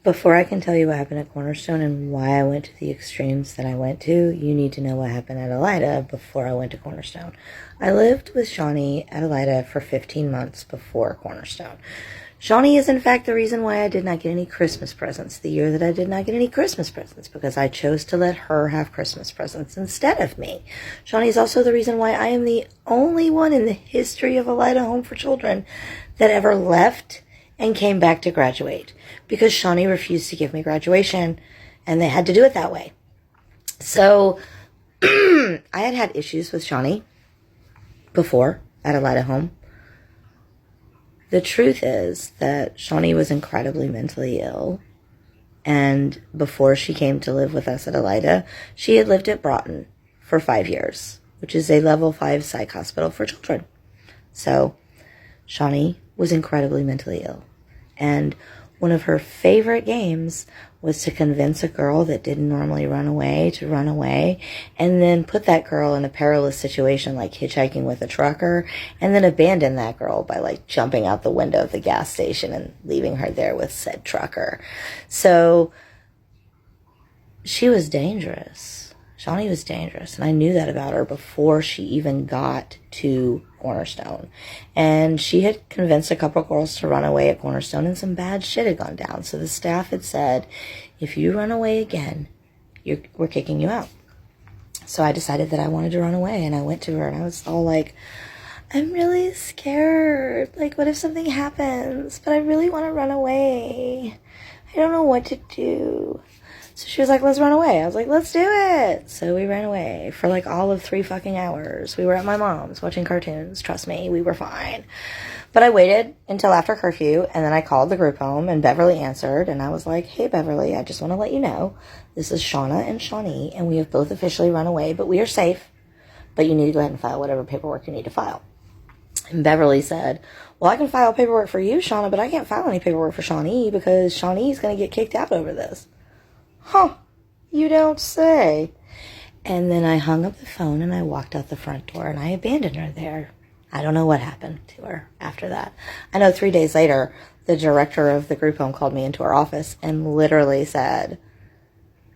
Before I can tell you what happened at Cornerstone and why I went to the extremes that I went to, you need to know what happened at Elida before I went to Cornerstone. I lived with Shawnee at Elida for 15 months before Cornerstone. Shawnee is in fact the reason why I did not get any Christmas presents the year that I did not get any Christmas presents, because I chose to let her have Christmas presents instead of me. Shawnee is also the reason why I am the only one in the history of Elida Home for Children that ever left and came back to graduate, because Shawnee refused to give me graduation and they had to do it that way. So I had issues with Shawnee before at Elida Home. The truth is that Shawnee was incredibly mentally ill, and before she came to live with us at Elida, she had lived at Broughton for 5 years, which is a level 5 psych hospital for children. So Shawnee was incredibly mentally ill, and one of her favorite games was to convince a girl that didn't normally run away to run away, and then put that girl in a perilous situation like hitchhiking with a trucker, and then abandon that girl by like jumping out the window of the gas station and leaving her there with said trucker. So she was dangerous. Shawnee was dangerous, and I knew that about her before she even got to Cornerstone. And she had convinced a couple girls to run away at Cornerstone, and some bad shit had gone down. So the staff had said, if you run away again, we're kicking you out. So I decided that I wanted to run away, and I went to her, and I was all like, I'm really scared. Like, what if something happens? But I really want to run away. I don't know what to do. So she was like, let's run away. I was like, let's do it. So we ran away for like all of 3 fucking hours. We were at my mom's watching cartoons. Trust me, we were fine. But I waited until after curfew, and then I called the group home, and Beverly answered, and I was like, hey, Beverly, I just want to let you know, this is Shauna and Shawnee, and we have both officially run away, but we are safe. But you need to go ahead and file whatever paperwork you need to file. And Beverly said, well, I can file paperwork for you, Shauna, but I can't file any paperwork for Shawnee because Shawnee's going to get kicked out over this. Huh, you don't say. And then I hung up the phone and I walked out the front door and I abandoned her there. I don't know what happened to her after that. I know 3 days later, the director of the group home called me into her office and literally said,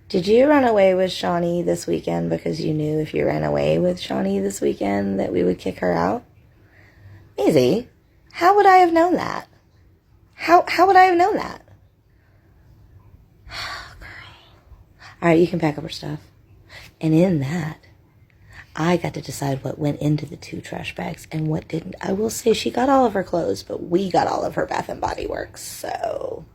did you run away with Shawnee this weekend because you knew if you ran away with Shawnee this weekend that we would kick her out? Maisie, how would I have known that? How would I have known that? All right, you can pack up her stuff. And in that, I got to decide what went into the 2 trash bags and what didn't. I will say she got all of her clothes, but we got all of her Bath and Body Works. So